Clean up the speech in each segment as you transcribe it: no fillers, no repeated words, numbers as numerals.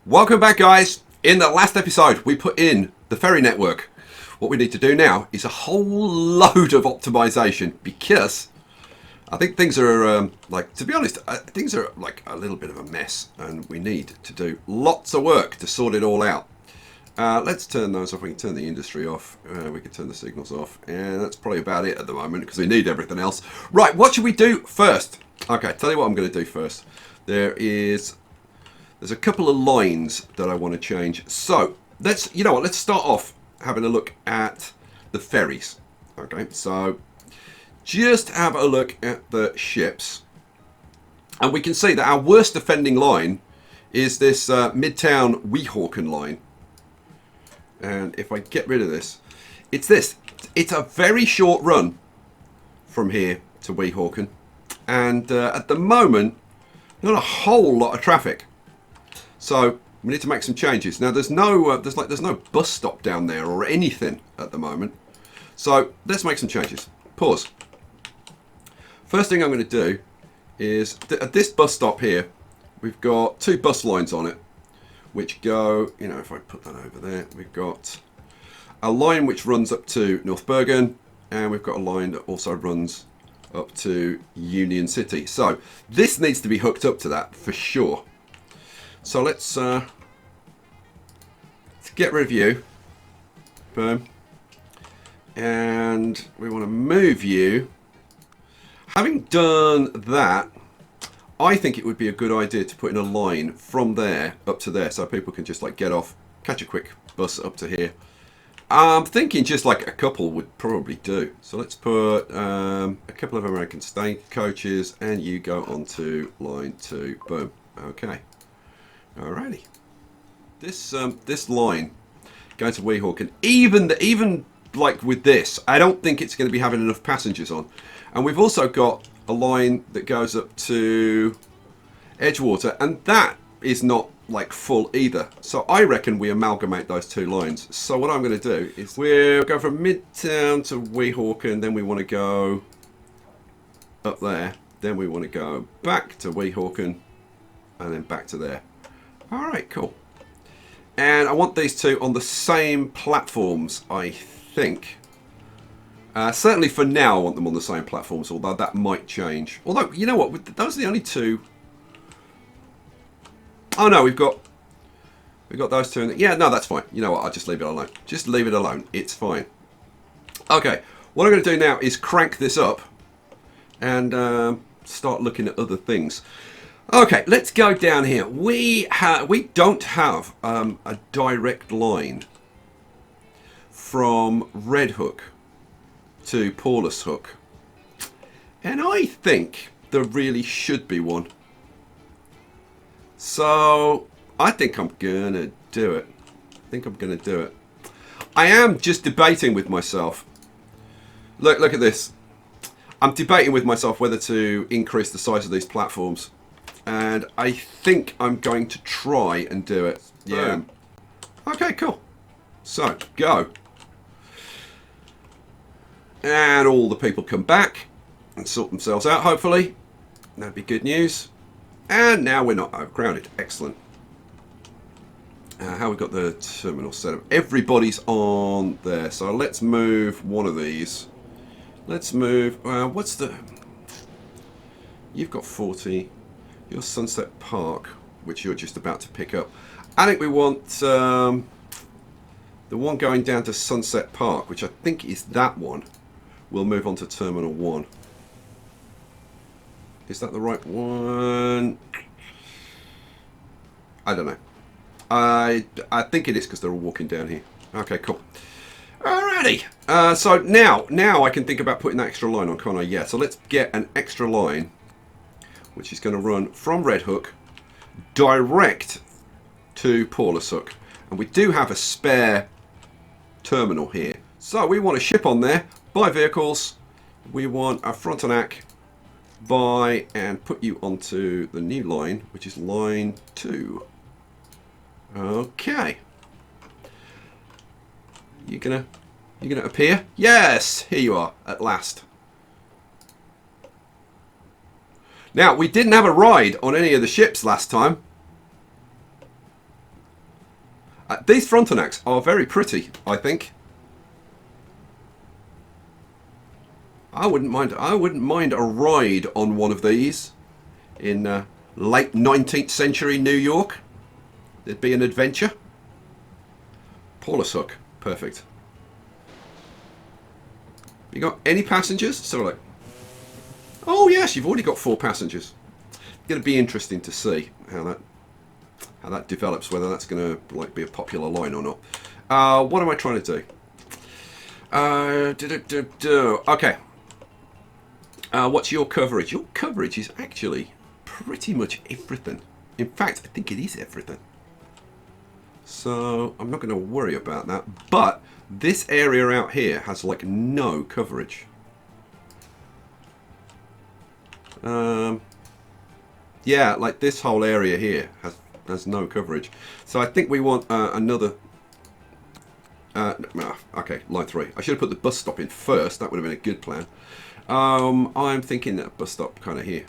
Welcome back, guys. In the last episode, we put in the ferry network. What we need to do now is a whole load of optimization because I think things are, to be honest, things are like a little bit of a mess and we need to do lots of work to sort it all out. Let's turn those off. We can turn the industry off. We can turn the signals off. And that's probably about it at the moment because we need everything else. Right, what should we do first? Okay, tell you what I'm going to do first. There's a couple of lines that I want to change. So let's start off having a look at the ferries. Okay, so just have a look at the ships. And we can see that our worst offending line is this Midtown Weehawken line. And if I get rid of this, it's this. It's a very short run from here to Weehawken. And at the moment, not a whole lot of traffic. So we need to make some changes. Now there's no bus stop down there or anything at the moment. So let's make some changes. Pause. First thing I'm going to do is at this bus stop here, we've got two bus lines on it, which go, if I put that over there, we've got a line which runs up to North Bergen, and we've got a line that also runs up to Union City. So this needs to be hooked up to that for sure. So let's get rid of you. Boom. And we want to move you. Having done that, I think it would be a good idea to put in a line from there up to there so people can just like get off, catch a quick bus up to here. I'm thinking just like a couple would probably do. So let's put a couple of American state coaches and you go onto line 2. Boom. Okay. Alrighty. This line going to Weehawken, even like with this, I don't think it's going to be having enough passengers on. And we've also got a line that goes up to Edgewater, and that is not like full either. So I reckon we amalgamate those two lines. So what I'm going to do is we'll go from Midtown to Weehawken, then we want to go up there, then we want to go back to Weehawken, and then back to there. Alright, cool. And I want these two on the same platforms, I think. Certainly for now I want them on the same platforms, although that might change. Although, you know what, those are the only two. Oh no, we've got those two in there. Yeah, no, that's fine. You know what, I'll just leave it alone. Just leave it alone, it's fine. Okay, what I'm going to do now is crank this up and start looking at other things. Okay, let's go down here. We don't have a direct line from Red Hook to Paulus Hook, and I think there really should be one. So I think I'm gonna do it. I am just debating with myself. Look at this. I'm debating with myself whether to increase the size of these platforms. And I think I'm going to try and do it. Yeah. Okay, cool. So, go. And all the people come back and sort themselves out, hopefully. That'd be good news. And now we're not overcrowded. Excellent. How we got the terminal set up. Everybody's on there. So let's move one of these. Let's move... what's the... You've got 40... Your Sunset Park, which you're just about to pick up. I think we want the one going down to Sunset Park, which I think is that one. We'll move on to Terminal 1. Is that the right one? I don't know. I think it is because they're all walking down here. Okay, cool. Alrighty. So now I can think about putting that extra line on, can't I? Yeah, so let's get an extra line, which is going to run from Red Hook direct to Paulus Hook. And we do have a spare terminal here. So we want a ship on there, buy vehicles. We want a Frontenac, buy and put you onto the new line, which is line 2. Okay. You gonna appear? Yes, here you are at last. Now, we didn't have a ride on any of the ships last time. These Frontenacs are very pretty, I think. I wouldn't mind a ride on one of these in late 19th century New York. It'd be an adventure. Paulus Hook, perfect. You got any passengers? So like, oh yes, you've already got 4 passengers. It's going to be interesting to see how that develops, whether that's going to like be a popular line or not. What am I trying to do? Okay. What's your coverage? Your coverage is actually pretty much everything. In fact, I think it is everything. So I'm not going to worry about that. But this area out here has like no coverage. Yeah, like this whole area here has no coverage. So I think we want another. Okay, line 3. I should have put the bus stop in first. That would have been a good plan. I'm thinking that bus stop kind of here.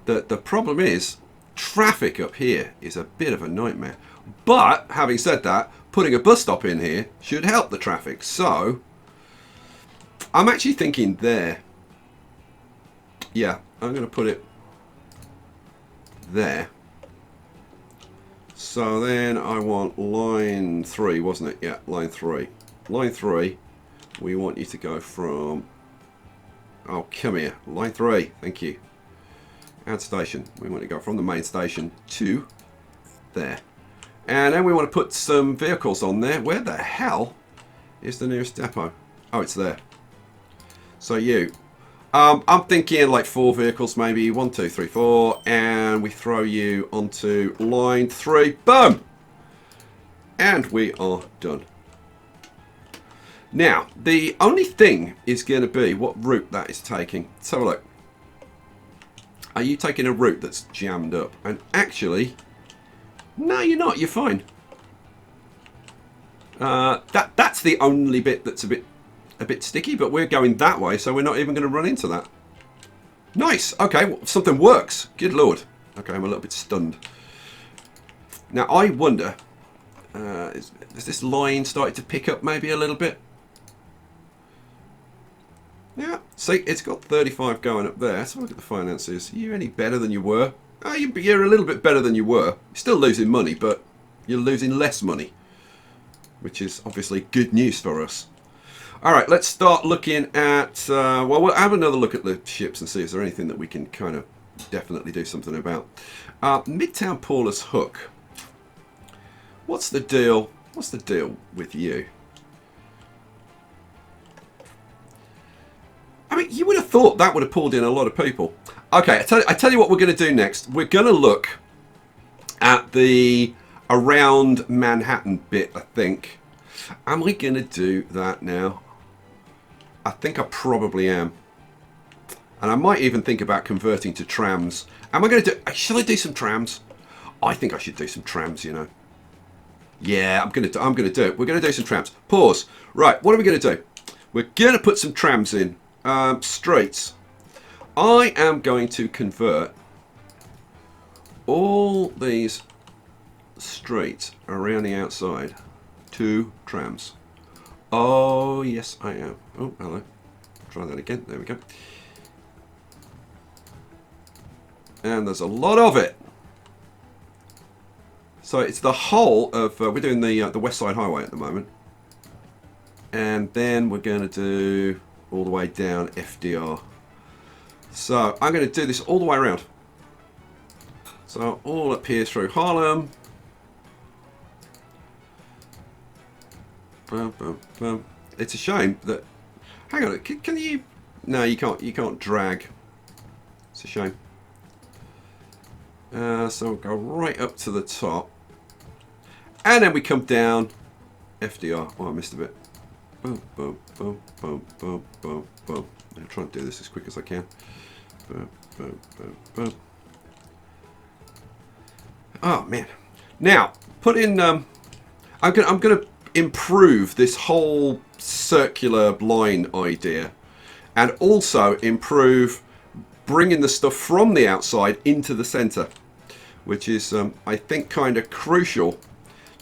The problem is traffic up here is a bit of a nightmare. But having said that, putting a bus stop in here should help the traffic. So I'm actually thinking there. Yeah, I'm going to put it there. So then I want line 3, wasn't it? Yeah, line 3. Line 3, we want you to go from... Oh, come here. Line 3, thank you. Add station. We want to go from the main station to there. And then we want to put some vehicles on there. Where the hell is the nearest depot? Oh, it's there. So you... I'm thinking like 4 vehicles, maybe 1, 2, 3, 4, and we throw you onto line 3. Boom! And we are done. Now, the only thing is going to be what route that is taking. Let's have a look. Are you taking a route that's jammed up? And actually, no, you're not. You're fine. That's the only bit that's a bit sticky, but we're going that way, so we're not even going to run into that. Nice. Okay, well, something works. Good lord. Okay, I'm a little bit stunned. Now, I wonder, has this line started to pick up maybe a little bit? Yeah, see, it's got 35 going up there. So look at the finances. Are you any better than you were? Oh, you're a little bit better than you were. You're still losing money, but you're losing less money, which is obviously good news for us. All right, let's start looking at, well, we'll have another look at the ships and see if there's anything that we can kind of definitely do something about. Midtown Paulus Hook. What's the deal? What's the deal with you? I mean, you would have thought that would have pulled in a lot of people. Okay, I tell you what we're going to do next. We're going to look at the around Manhattan bit, I think. Am I going to do that now? I think I probably am. And I might even think about converting to trams. Am I going to do... Should I do some trams? I think I should do some trams, you know. Yeah, I'm going to do it. We're going to do some trams. Pause. Right, what are we going to do? We're going to put some trams in. Streets. I am going to convert all these streets around the outside to trams. Oh, yes, I am. Oh, hello. Try that again. There we go. And there's a lot of it. So it's the whole of... we're doing the West Side Highway at the moment. And then we're going to do all the way down FDR. So I'm going to do this all the way around. So all up here through Harlem. Boom, boom, boom. It's a shame that... Hang on, can you... No, you can't. You can't drag. It's a shame. So we'll go right up to the top. And then we come down. FDR. Oh, I missed a bit. Boom, boom, boom, boom, boom, boom, boom. I'm trying to do this as quick as I can. Boom, boom, boom, boom. Oh, man. Now, put in... I'm gonna improve this whole circular line idea, and also improve bringing the stuff from the outside into the center. which is, I think, kind of crucial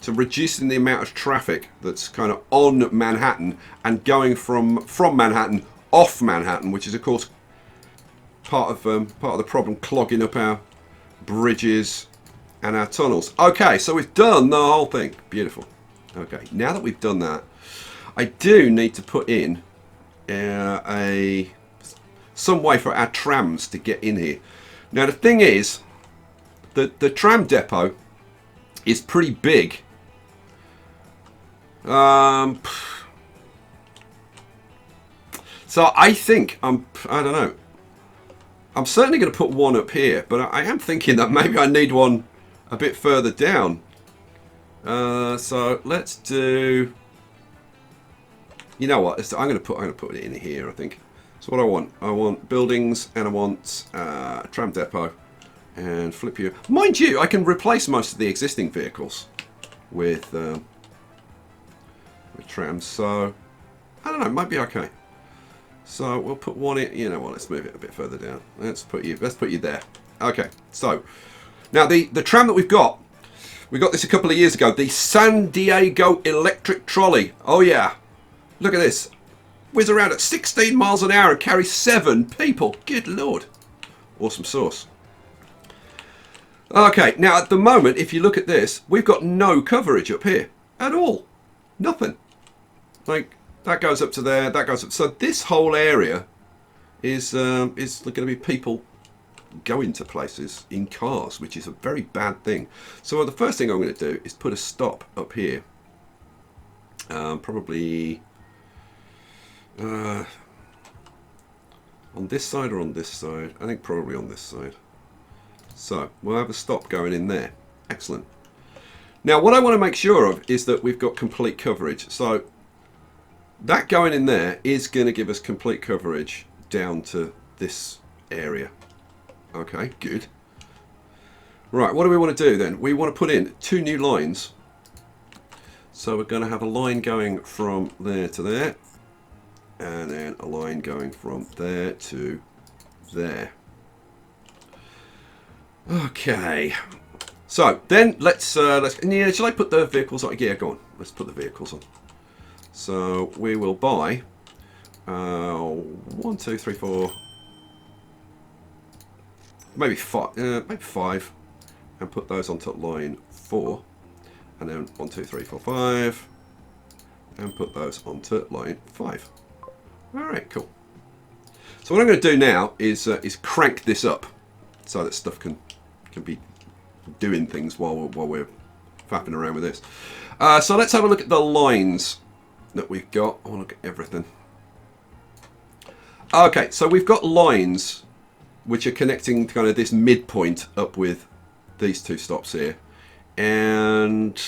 to reducing the amount of traffic that's kind of on Manhattan and going from Manhattan off Manhattan, which is of course part of the problem, clogging up our bridges and our tunnels. Okay, so we've done the whole thing. Beautiful. Okay, now that we've done that, I do need to put in some way for our trams to get in here. Now the thing is, the tram depot is pretty big. So I think I don't know. I'm certainly going to put one up here, but I am thinking that maybe I need one a bit further down. So let's do. You know what? I'm going to put it in here. I think. So what I want buildings, and I want a tram depot, and flip you. Mind you, I can replace most of the existing vehicles with trams. So I don't know. It might be okay. So we'll put one in. You know what? Let's move it a bit further down. Let's put you there. Okay. So now the tram that we got this a couple of years ago. The San Diego electric trolley. Oh yeah. Look at this. Whiz around at 16 miles an hour and carries 7 people. Good lord. Awesome sauce. Okay, now at the moment, if you look at this, we've got no coverage up here at all. Nothing. Like, that goes up to there, that goes up. So this whole area is going to be people going to places in cars, which is a very bad thing. So the first thing I'm going to do is put a stop up here. Probably on this side or on this side? I think probably on this side. So we'll have a stop going in there. Excellent. Now what I want to make sure of is that we've got complete coverage. So that going in there is going to give us complete coverage down to this area. Okay, good. Right, what do we want to do then? We want to put in 2 new lines. So we're going to have a line going from there to there, and then a line going from there to there. Okay. So then let's yeah, shall I put the vehicles on? Yeah, go on. Let's put the vehicles on. So we will buy 1, 2, 3, 4, maybe 5, and put those onto line 4, and then 1, 2, 3, 4, 5, and put those onto line 5. All right, cool. So what I'm going to do now is crank this up so that stuff can be doing things while we're faffing around with this. So let's have a look at the lines that we've got. I want to look at everything. Okay, so we've got lines which are connecting kind of this midpoint up with these 2 stops here, and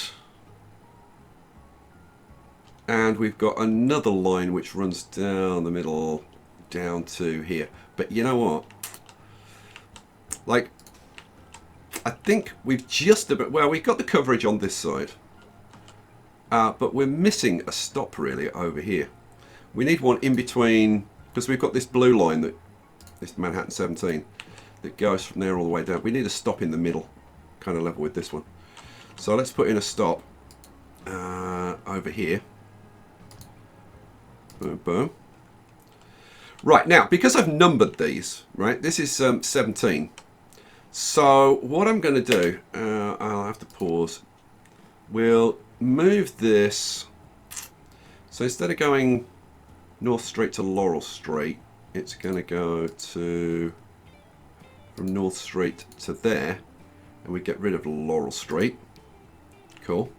we've got another line which runs down the middle down to here. But you know what? Like, I think we've just about, well, we've got the coverage on this side, but we're missing a stop really over here. We need one in between, because we've got this blue line, that this Manhattan 17, that goes from there all the way down. We need a stop in the middle, kind of level with this one. So let's put in a stop over here. Boom, boom. Right, now, because I've numbered these, right, this is 17. So what I'm going to do, I'll have to pause. We'll move this. So instead of going North Street to Laurel Street, it's going to go to from North Street to there, and we get rid of Laurel Street. Cool.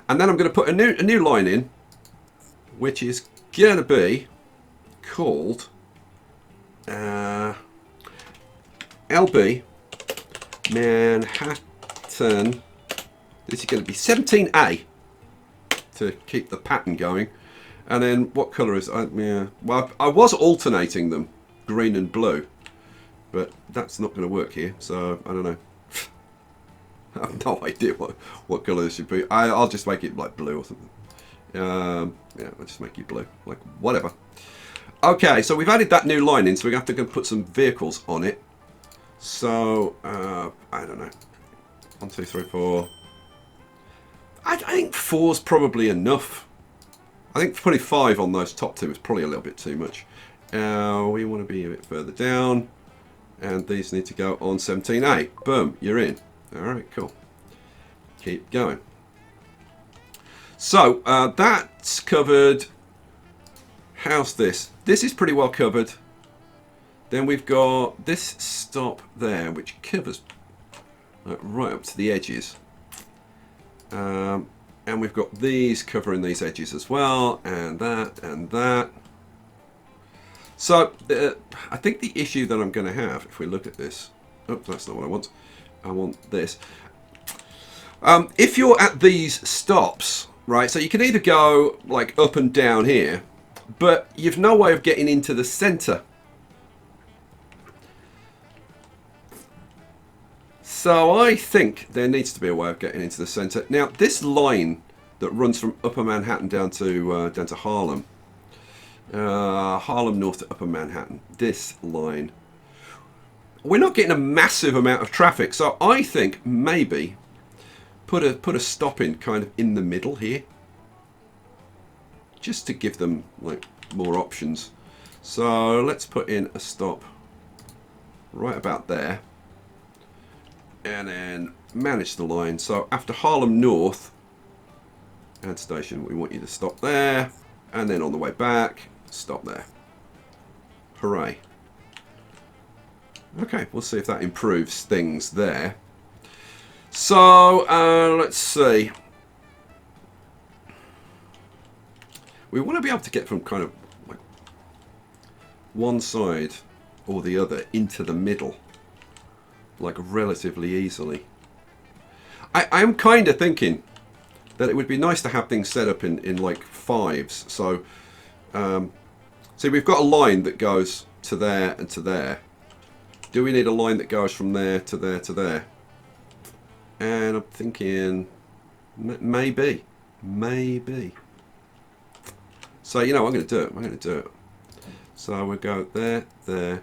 And then I'm going to put a new line in, which is going to be called LB Manhattan. This is going to be 17A to keep the pattern going. And then what colour is it? Yeah. Well, I was alternating them, green and blue, but that's not going to work here. So I don't know. I have no idea what colour this should be. I'll just make it like blue or something. Yeah, I'll just make it blue, like whatever. Okay, so we've added that new line in, so we have to go put some vehicles on it. So I don't know. 1, 2, 3, 4. I think 4's probably enough. I think putting 5 on those top 2 is probably a little bit too much. We want to be a bit further down. And these need to go on 17A. Boom, you're in. Alright, cool. Keep going. So, that's covered. How's this? This is pretty well covered. Then we've got this stop there, which covers right up to the edges. And we've got these covering these edges as well, and that, and that. So, I think the issue that I'm going to have, if we look at this... Oh, that's not what I want. I want this. If you're at these stops, right, so you can either go, like, up and down here, but you've no way of getting into the centre. So I think there needs to be a way of getting into the centre. Now, this line that runs from Upper Manhattan down to Harlem, Harlem North to Upper Manhattan, this line, we're not getting a massive amount of traffic. So I think maybe put a stop in kind of in the middle here, just to give them like more options. So let's put in a stop right about there. And then manage the line. So after Harlem North, add station, we want you to stop there. And then on the way back, stop there. Hooray. Okay, we'll see if that improves things there. So, let's see. We want to be able to get from kind of like one side or the other into the middle, like relatively easily. I'm kind of thinking that it would be nice to have things set up in like 5s. So, see, we've got a line that goes to there and to there. Do we need a line that goes from there to there to there? And I'm thinking maybe. So, you know, I'm going to do it. I'm going to do it. So we'll go there, there,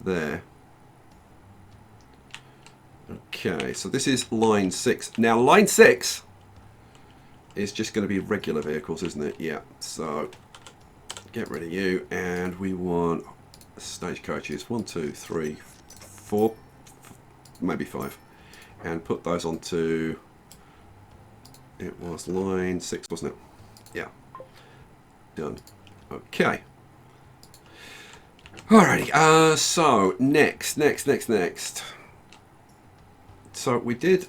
there. Okay, so this is line 6. Now, line 6 is just going to be regular vehicles, isn't it? Yeah. So get rid of you, and we want stagecoaches. 1, 2, 3, 4, maybe 5, and put those onto. It was line 6, wasn't it? Yeah. Done. Okay. Alrighty. So next. So we did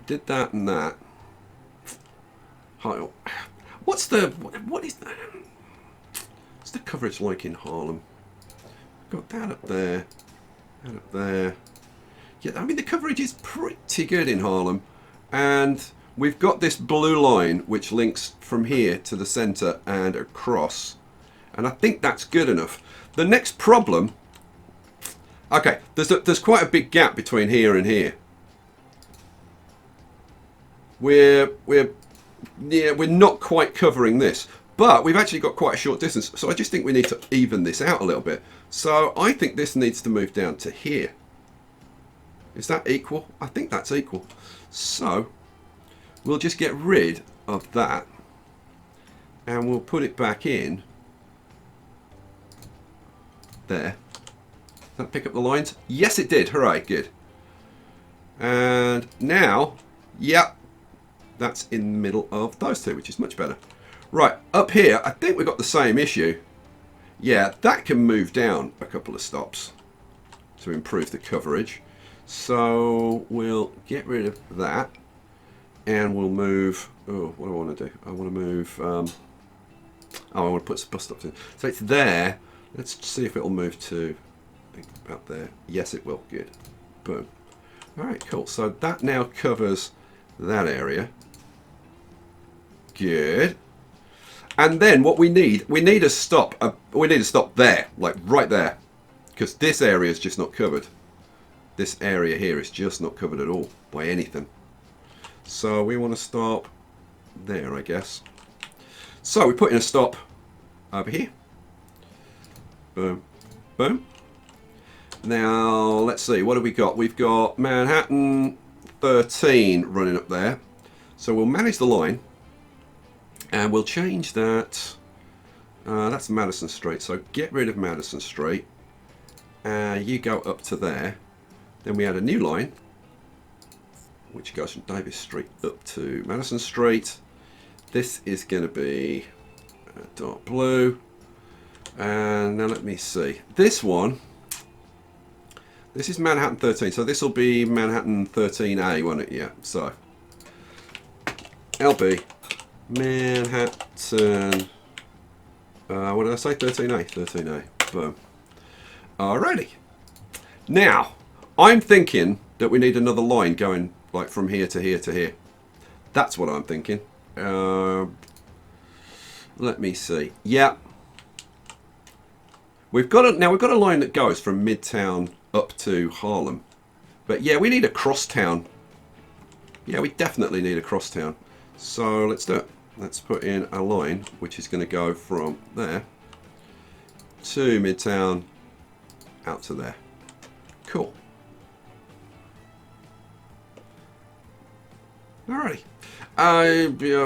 that and that. What's the what's the coverage like in Harlem? Got that up there, that up there. Yeah, I mean the coverage is pretty good in Harlem, and we've got this blue line which links from here to the centre and across, and I think that's good enough. The next problem. Okay, there's quite a big gap between here and here. We're not quite covering this, but we've actually got quite a short distance. So I just think we need to even this out a little bit. So I think this needs to move down to here. Is that equal? I think that's equal. So we'll just get rid of that, and we'll put it back in there. Did that pick up the lines? Yes, it did. Hooray, good. And now, yep, that's in the middle of those two, which is much better. Right, up here, I think we've got the same issue. Yeah, that can move down a couple of stops to improve the coverage. So we'll get rid of that, and we'll move. Oh, what do I want to do? I want to move. I want to put some bus stops in. So it's there. Let's see if it'll move to about there. Yes, it will. Good. Boom. All right, cool. So that now covers that area. Good. And then what we need a stop. We need a stop there, like right there, because this area is just not covered. This area here is just not covered at all by anything. So we want to stop there, I guess. So we put in a stop over here. Boom, boom. Now, let's see, what have we got? We've got Manhattan 13 running up there. So we'll manage the line, and we'll change that. That's Madison Street, so get rid of Madison Street. You go up to there. Then we add a new line, which goes from Davis Street up to Madison Street. This is going to be dark blue. And now let me see. This one, this is Manhattan 13, so this will be Manhattan 13A, won't it? Yeah, so LB, Manhattan, what did I say? 13A, 13A, boom. Alrighty. Now, I'm thinking that we need another line going like from here to here to here. That's what I'm thinking. Let me see. Yeah. We've got a line that goes from Midtown up to Harlem. But yeah, we need a crosstown. Yeah, we definitely need a crosstown. So let's do it. Let's put in a line which is going to go from there to Midtown out to there. Cool. Alrighty.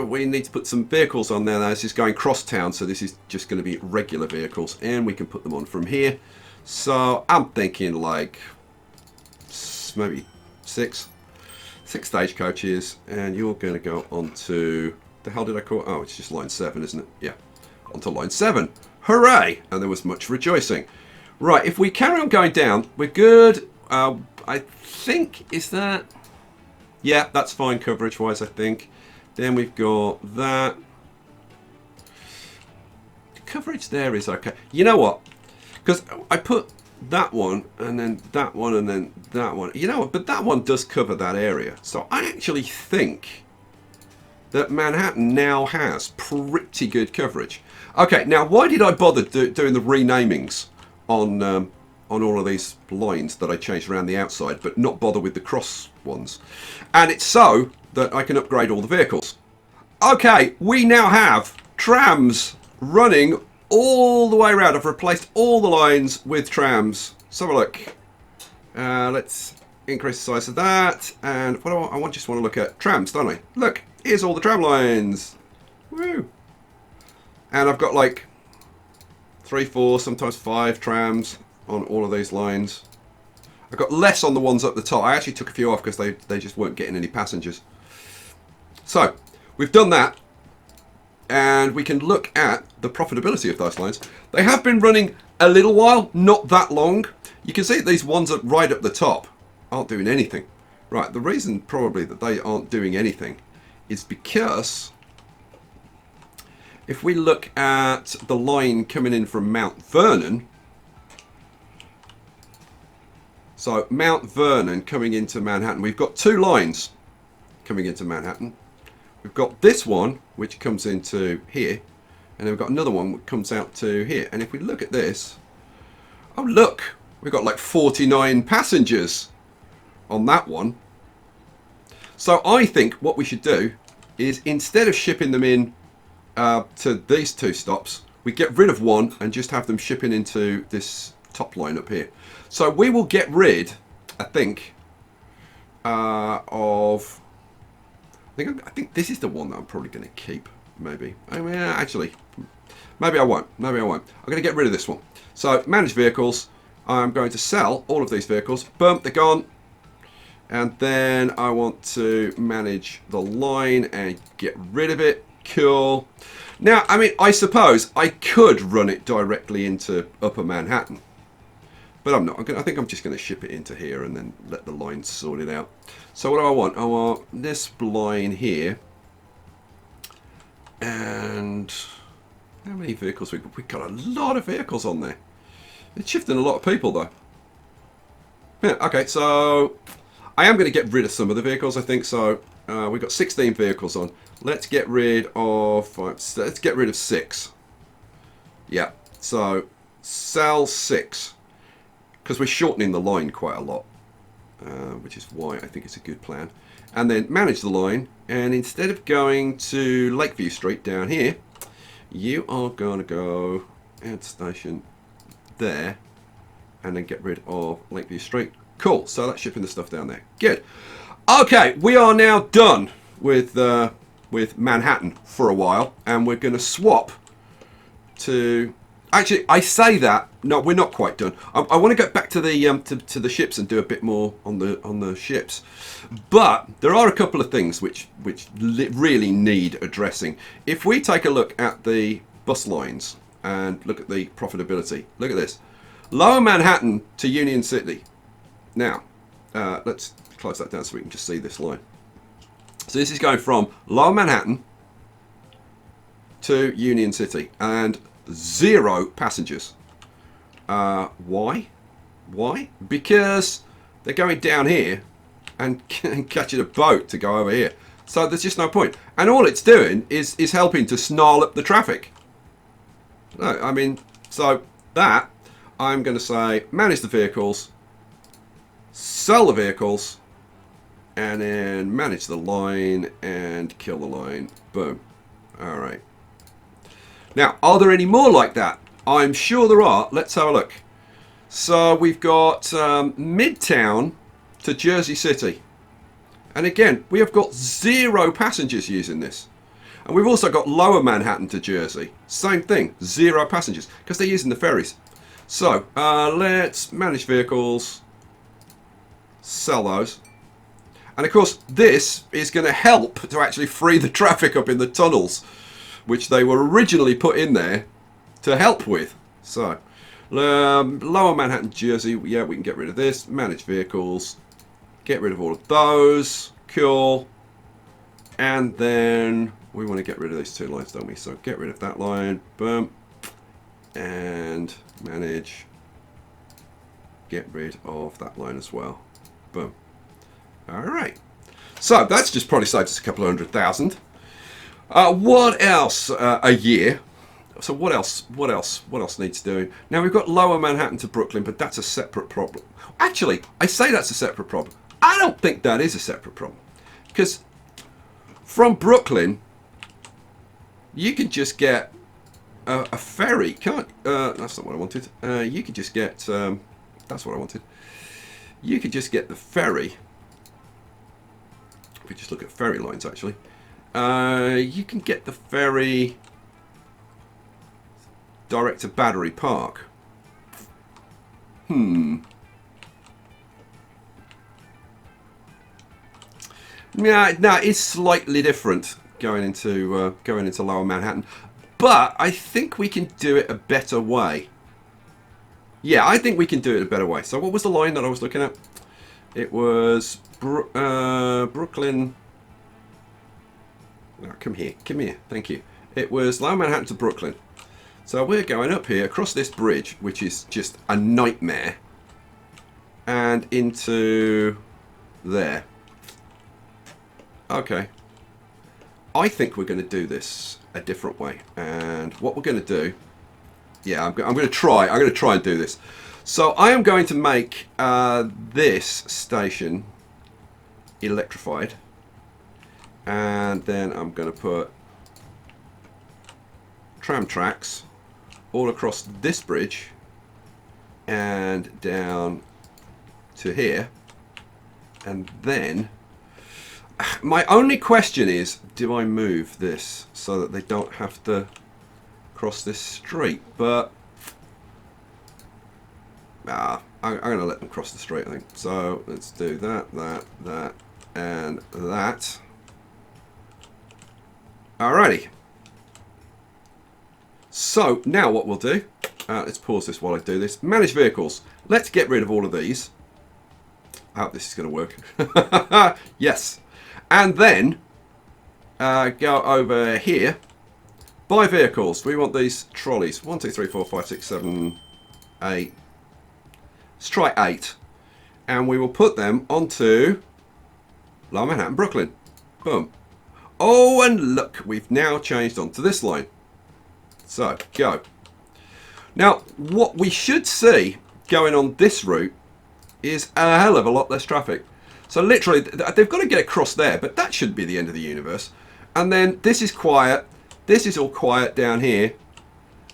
We need to put some vehicles on there. Now, this is going crosstown, so this is just going to be regular vehicles, and we can put them on from here. So I'm thinking like maybe six stagecoaches, and you're going to go onto, the hell did I call it? Oh, it's just line 7, isn't it? Yeah, onto line 7. Hooray! And there was much rejoicing. Right, if we carry on going down, we're good. I think, is that... Yeah, that's fine coverage-wise, I think. Then we've got that. Coverage there is okay. You know what? Because I put that one, and then that one, and then that one. You know what? But that one does cover that area. So I actually think that Manhattan now has pretty good coverage. Okay, now why did I bother doing the renamings on all of these lines that I changed around the outside, but not bother with the cross ones? And it's so that I can upgrade all the vehicles. Okay, we now have trams running all the way around. I've replaced all the lines with trams. So look, let's increase the size of that. And what do I just want to look at trams, don't I? Look, here's all the tram lines. Woo! And I've got like 3, 4, sometimes 5 trams on all of these lines. I've got less on the ones up the top. I actually took a few off because they just weren't getting any passengers. So, we've done that. And we can look at the profitability of those lines. They have been running a little while, not that long. You can see these ones are right up the top aren't doing anything. Right, the reason probably that they aren't doing anything is because if we look at the line coming in from Mount Vernon, so Mount Vernon coming into Manhattan, we've got 2 lines coming into Manhattan. We've got this one which comes into here, and then we've got another one which comes out to here. And if we look at this, oh look, we've got like 49 passengers on that one. So I think what we should do is, instead of shipping them in to these 2 stops, we get rid of one and just have them shipping into this top line up here. So we will get rid, I think, of... I think this is the one that I'm probably going to keep, maybe. I mean, actually, maybe I won't. Maybe I won't. I'm going to get rid of this one. So, manage vehicles. I'm going to sell all of these vehicles. Boom, they're gone. And then I want to manage the line and get rid of it. Cool. Now, I mean, I suppose I could run it directly into Upper Manhattan. But I'm not. I think I'm just going to ship it into here and then let the line sort it out. So what do I want? I want this line here. And how many vehicles? We've got a lot of vehicles on there. It's shifting a lot of people though. Yeah, okay, so I am going to get rid of some of the vehicles, I think. So we've got 16 vehicles on. Let's get rid of 6. Yeah, so sell 6. Because we're shortening the line quite a lot, which is why I think it's a good plan. And then manage the line, and instead of going to Lakeview Street down here, you are going to go add station there, and then get rid of Lakeview Street. Cool, so that's shipping the stuff down there. Good. Okay, we are now done with Manhattan for a while, and we're going to swap to... Actually, I say that, no, we're not quite done. I want to get back to the to the ships and do a bit more on the ships, but there are a couple of things which really need addressing. If we take a look at the bus lines and look at the profitability, look at this: Lower Manhattan to Union City. Now, let's close that down so we can just see this line. So this is going from Lower Manhattan to Union City and 0 passengers. Why? Because they're going down here and catching a boat to go over here. So there's just no point. And all it's doing is helping to snarl up the traffic. No, I mean, so that, I'm going to say manage the vehicles, sell the vehicles, and then manage the line and kill the line. Boom. All right. Now, are there any more like that? I'm sure there are. Let's have a look. So we've got Midtown to Jersey City. And again, we have got 0 passengers using this. And we've also got Lower Manhattan to Jersey. Same thing, 0 passengers, because they're using the ferries. So let's manage vehicles, sell those. And of course, this is going to help to actually free the traffic up in the tunnels, which they were originally put in there to help with. So, Lower Manhattan, Jersey, yeah, we can get rid of this. Manage vehicles, get rid of all of those. Cool. And then we want to get rid of these 2 lines, don't we? So get rid of that line, boom. And manage, get rid of that line as well. Boom. All right. So that's just probably saved us a couple of 100,000. What else? A year. So what else needs doing? Now we've got Lower Manhattan to Brooklyn, but that's a separate problem. Actually, I say that's a separate problem. I don't think that is a separate problem, because from Brooklyn you can just get a ferry. Can't? That's not what I wanted. You could just get. That's what I wanted. You could just get the ferry. If we just look at ferry lines, actually. You can get the ferry direct to Battery Park. Yeah, no, it's slightly different going into Lower Manhattan, but I think we can do it a better way. Yeah, I think we can do it a better way. So what was the line that I was looking at? It was Brooklyn. Oh, come here, thank you. It was Lower Manhattan to Brooklyn. So we're going up here across this bridge, which is just a nightmare, and into there. Okay. I think we're going to do this a different way, and what we're going to do, yeah, I'm going to try and do this. So I am going to make this station electrified, and then I'm going to put tram tracks all across this bridge and down to here. And then my only question is, do I move this so that they don't have to cross this street? But I'm going to let them cross the street, I think. So let's do that, that, and that. Alrighty. So now what we'll do, let's pause this while I do this. Manage vehicles. Let's get rid of all of these. I hope this is going to work. Yes. And then go over here. Buy vehicles. We want these trolleys. 1, 2, 3, 4, 5, 6, 7, 8. Let's try 8. And we will put them onto Lower Manhattan, Brooklyn. Boom. Oh, and look, we've now changed onto this line. So, go. Now, what we should see going on this route is a hell of a lot less traffic. So literally, they've got to get across there, but that shouldn't be the end of the universe. And then this is quiet. This is all quiet down here.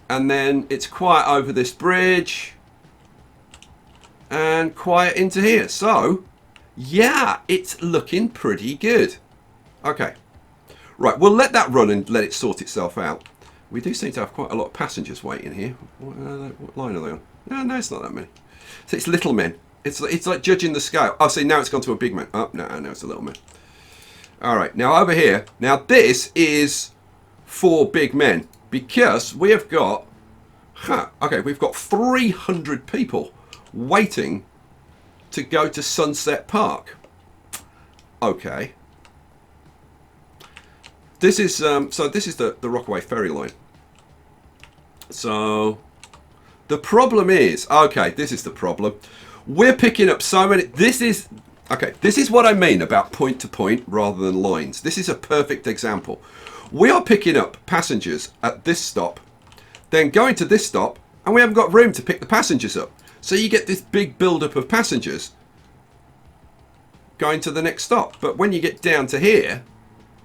And then it's quiet over this bridge. and quiet into here. So, yeah, it's looking pretty good. Okay. Right, we'll let that run and let it sort itself out. We do seem to have quite a lot of passengers waiting here. What line are they on? No, it's not that many. So it's little men. It's like judging the scale. Oh, see, now it's gone to a big man. Oh, no, it's a little man. All right, now over here. Now this is for big men because we have got, okay, we've got 300 people waiting to go to Sunset Park. Okay. This is so this is the Rockaway ferry line. So the problem is, okay, this is the problem. We're picking up so many. This is what I mean about point to point rather than lines. This is a perfect example. We are picking up passengers at this stop, then going to this stop, and we haven't got room to pick the passengers up. So you get this big build-up of passengers going to the next stop. But when you get down to here,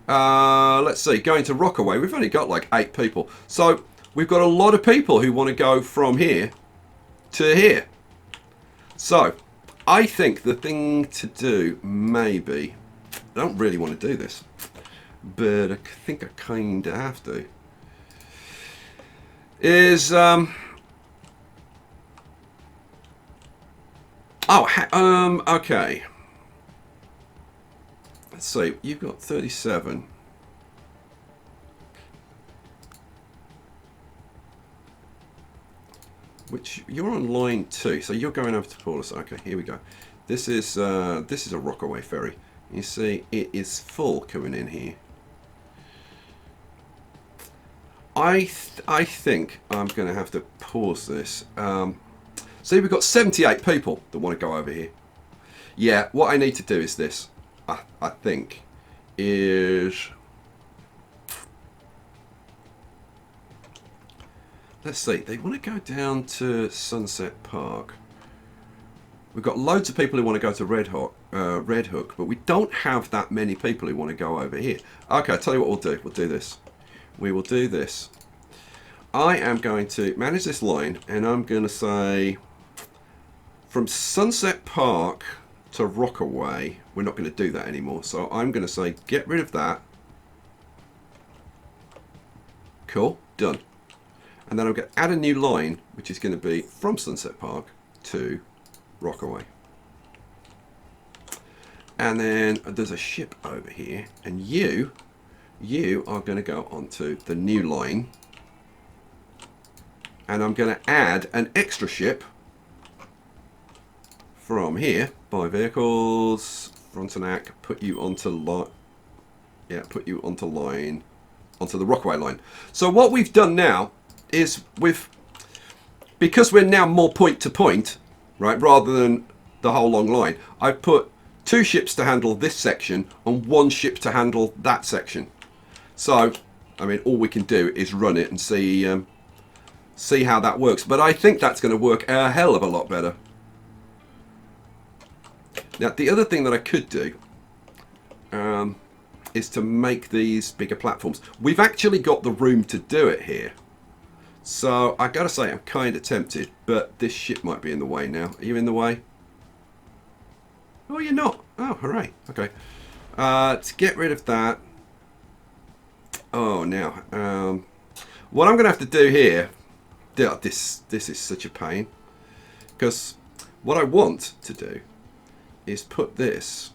let's see, going to Rockaway, we've only got like 8 people. So we've got a lot of people who want to go from here to here. So I think the thing to do, maybe, I don't really want to do this, but I think I kind of have to, is, okay. Let's see, you've got 37. Which, you're on line 2, so you're going over to Paulus. Okay, here we go. This is a Rockaway ferry. You see, it is full coming in here. I think I'm going to have to pause this. See, we've got 78 people that want to go over here. Yeah, what I need to do is this. I think is, let's see, they want to go down to Sunset Park. We've got loads of people who want to go to Red Hook, but we don't have that many people who want to go over here. Okay, I'll tell you what we'll do. We'll do this. We will do this. I am going to manage this line, and I'm going to say from Sunset Park to Rockaway, we're not going to do that anymore. So I'm going to say get rid of that. Cool, done. And then I'm going to add a new line, which is going to be from Sunset Park to Rockaway. And then there's a ship over here, and you are going to go onto the new line. And I'm going to add an extra ship from here, buy vehicles, Frontenac, put you onto line, put you onto line, onto the Rockaway line. So what we've done now is because we're now more point to point, right, rather than the whole long line, I've put 2 ships to handle this section and 1 ship to handle that section. So, I mean, all we can do is run it and see how that works. But I think that's going to work a hell of a lot better. Now, the other thing that I could do is to make these bigger platforms. We've actually got the room to do it here. So, I got to say, I'm kind of tempted, but this ship might be in the way now. Are you in the way? Oh, you're not. Oh, hooray. Okay. To get rid of that. Oh, now. What I'm going to have to do here. This is such a pain. Because what I want to do is put this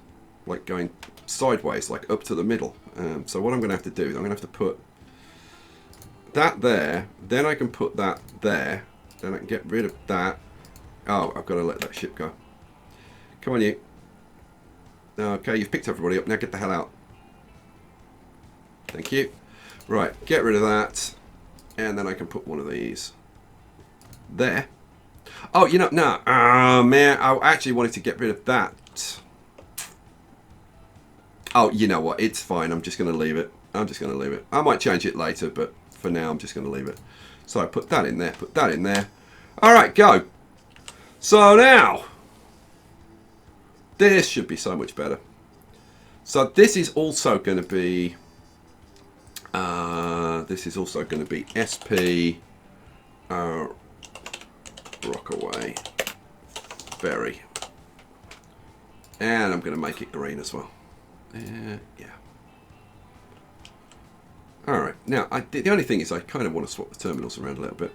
like going sideways, like up to the middle. So what I'm going to have to do is I'm going to have to put that there, then I can put that there, then I can get rid of that. Oh, I've got to let that ship go. Come on, you. Okay, you've picked everybody up, now get the hell out. Thank you. Right, get rid of that, and then I can put one of these there. Oh, you know, no, man, I actually wanted to get rid of that. Oh, you know what, it's fine, I'm just going to leave it. I'm just going to leave it. I might change it later, but for now I'm just going to leave it. So I put that in there, put that in there. Alright, go. So now, this should be so much better. So this is also going to be, SP Rockaway Ferry. And I'm going to make it green as well. Yeah. Alright, now the only thing is I kind of want to swap the terminals around a little bit.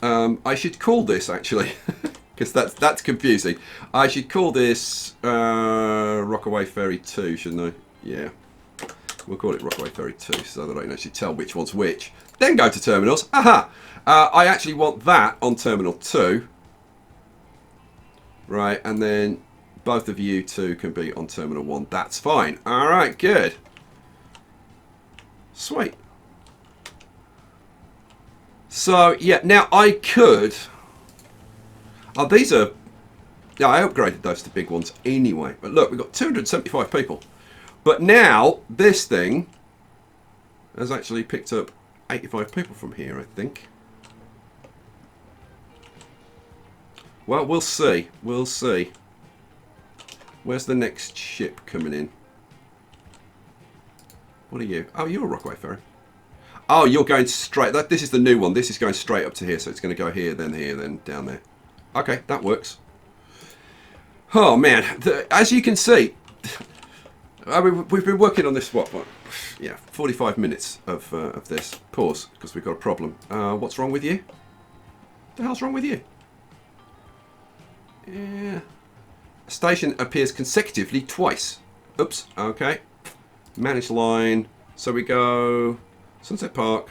I should call this actually, because that's confusing. I should call this Rockaway Ferry 2, shouldn't I? Yeah. We'll call it Rockaway Ferry 2 so that I can actually tell which one's which. Then go to terminals. Aha! I actually want that on terminal 2. Right, and then both of you two can be on terminal 1. That's fine. Alright, good. Sweet. So, yeah, now I could... Oh, these are... Yeah, I upgraded those to big ones anyway. But look, we've got 275 people. But now, this thing has actually picked up 85 people from here, I think. Well, we'll see. We'll see. Where's the next ship coming in? What are you? Oh, you're a Rockaway Ferry. Oh, you're going straight. This is the new one. This is going straight up to here. So it's going to go here, then down there. Okay, that works. Oh, man. As you can see, I mean, we've been working on this, what? Yeah, 45 minutes of this. Pause, because we've got a problem. What's wrong with you? The hell's wrong with you? Yeah. A station appears consecutively twice. Oops, okay. Manage line. So we go Sunset Park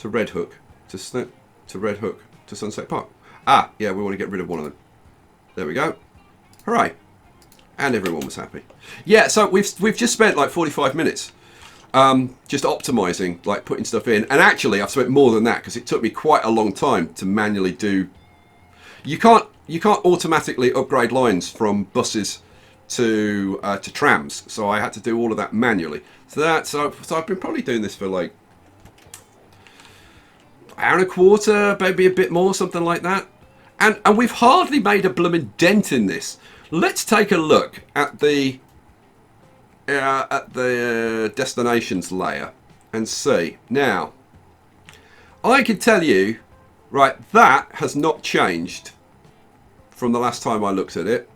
to Red Hook to Red Hook to Sunset Park. Ah, yeah, we want to get rid of one of them. There we go. Hooray. And everyone was happy. Yeah, so we've just spent like 45 minutes just optimizing, like putting stuff in. And actually, I've spent more than that because it took me quite a long time to manually do. You can't automatically upgrade lines from buses to trams, so I had to do all of that manually. So I've been probably doing this for like an hour and a quarter, maybe a bit more, something like that. And we've hardly made a blooming dent in this. Let's take a look at the destinations layer and see. Now, I can tell you, right, that has not changed from the last time I looked at it.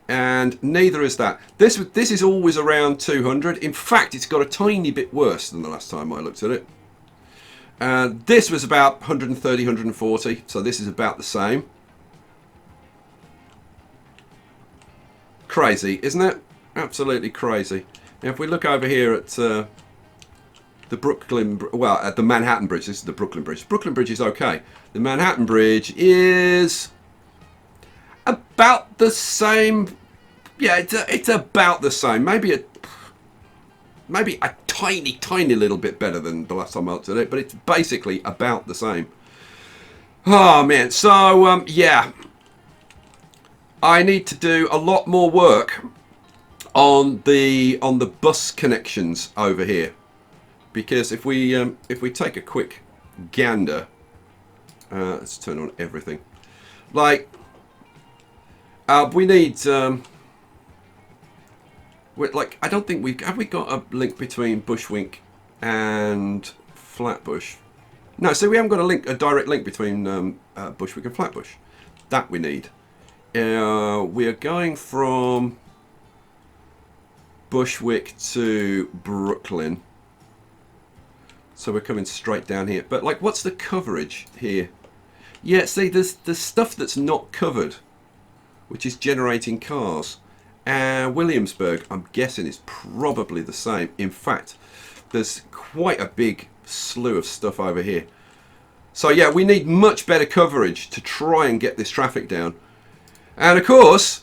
And neither is that. This is always around 200. In fact, it's got a tiny bit worse than the last time I looked at it. This was about 130, 140. So this is about the same. Crazy, isn't it? Absolutely crazy. Now, if we look over here at the Brooklyn, well, at the Manhattan Bridge. This is the Brooklyn Bridge. Brooklyn Bridge is okay. The Manhattan Bridge is about the same. Yeah, it's about the same. Maybe a tiny little bit better than the last time I looked at it, but it's basically about the same. Oh man, so yeah, I need to do a lot more work on the bus connections over here, because if we take a quick gander, let's turn on everything. Like, we need. Like, I don't think have we got a link between Bushwick and Flatbush? No, so we haven't got a direct link between Bushwick and Flatbush. That we need. We are going from Bushwick to Brooklyn, so we're coming straight down here. But like, what's the coverage here? Yeah, see, there's stuff that's not covered, which is generating cars. Williamsburg, I'm guessing, is probably the same. In fact, there's quite a big slew of stuff over here. So yeah, we need much better coverage to try and get this traffic down. And of course,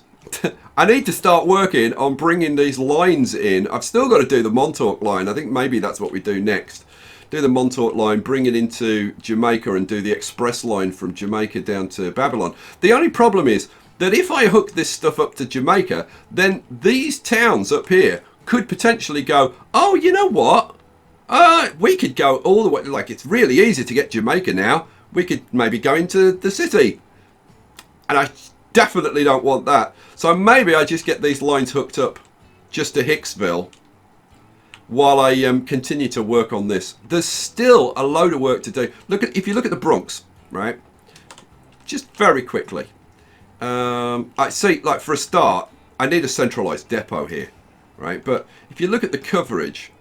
I need to start working on bringing these lines in. I've still got to do the Montauk line. I think maybe that's what we do next. Do the Montauk line, bring it into Jamaica, and do the express line from Jamaica down to Babylon. The only problem is that if I hook this stuff up to Jamaica, then these towns up here could potentially go, oh, you know what? We could go all the way, like, it's really easy to get Jamaica now. We could maybe go into the city. And I definitely don't want that. So maybe I just get these lines hooked up just to Hicksville while I continue to work on this. There's still a load of work to do. If you look at the Bronx, right? just very quickly. I see, like for a start, I need a centralized depot here, right? But if you look at the coverage,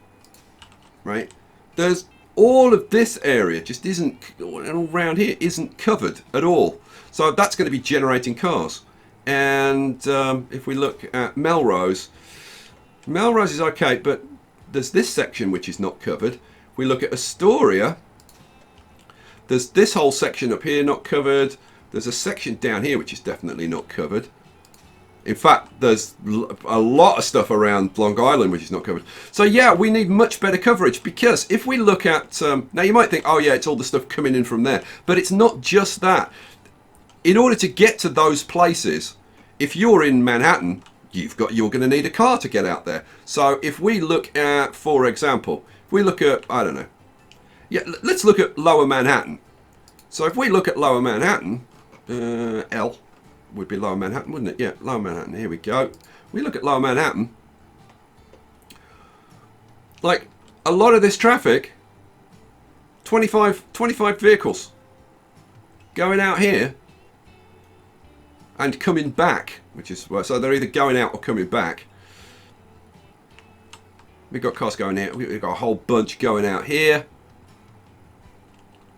right, there's all of this area just isn't, all around here isn't covered at all. So that's going to be generating cars. And if we look at Melrose is okay, but there's this section which is not covered. If we look at Astoria, there's this whole section up here not covered. There's a section down here which is definitely not covered. In fact, there's a lot of stuff around Long Island which is not covered. So yeah, we need much better coverage, because if we look at... now you might think, oh yeah, it's all the stuff coming in from there. But it's not just that. In order to get to those places, if you're in Manhattan, you're going to need a car to get out there. So if we look at, for example, if we look at, I don't know. Yeah, let's look at Lower Manhattan. So if we look at Lower Manhattan... L would be Lower Manhattan, wouldn't it? Yeah, Lower Manhattan. Here we go. We look at Lower Manhattan. Like, a lot of this traffic, 25 vehicles going out here and coming back, which is, well, so they're either going out or coming back. We've got cars going here. We've got a whole bunch going out here.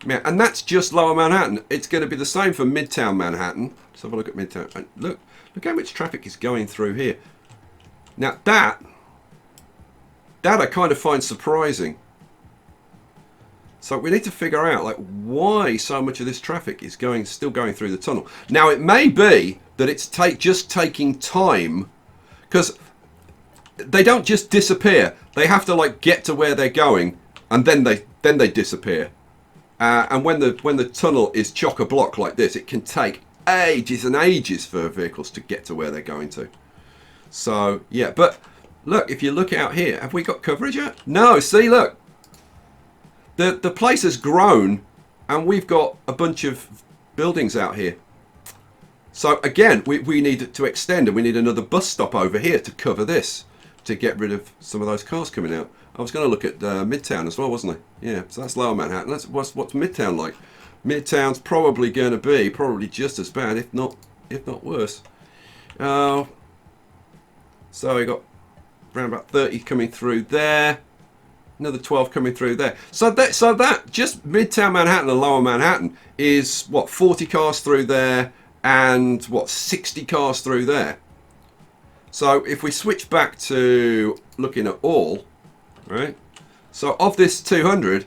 Yeah, and that's just Lower Manhattan. It's going to be the same for Midtown Manhattan. Let's have a look at Midtown. And look how much traffic is going through here. Now that I kind of find surprising. So we need to figure out, like, why so much of this traffic is still going through the tunnel. Now it may be that it's just taking time, because they don't just disappear. They have to, like, get to where they're going, and then they disappear. And when the tunnel is chock-a-block like this, it can take ages and ages for vehicles to get to where they're going to. So, yeah, but look, if you look out here, have we got coverage yet? No, see, look. The place has grown, and we've got a bunch of buildings out here. So, again, we need to extend, and we need another bus stop over here to cover this, to get rid of some of those cars coming out. I was going to look at Midtown as well, wasn't I? Yeah, so that's Lower Manhattan. What's Midtown like? Midtown's probably going to be just as bad, if not worse. So we got around about 30 coming through there, another 12 coming through there. So that just Midtown Manhattan and Lower Manhattan is what, 40 cars through there, and what, 60 cars through there. So if we switch back to looking at all. Right, so of this 200,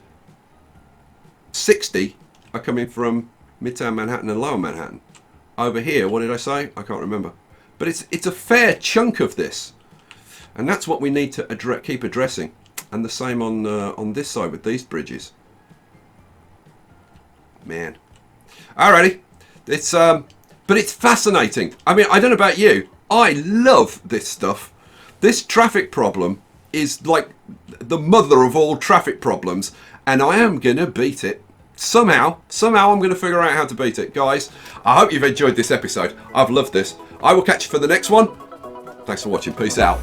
60 are coming from Midtown Manhattan and Lower Manhattan. Over here, what did I say? I can't remember. But it's a fair chunk of this, and that's what we need to keep addressing. And the same on this side with these bridges. Man, alrighty, but it's fascinating. I mean, I don't know about you, I love this stuff. This traffic problem is like the mother of all traffic problems, and I am gonna beat it somehow I'm gonna figure out how to beat it. Guys, I hope you've enjoyed this episode. I've loved this. I will catch you for the next one. Thanks for watching. Peace out.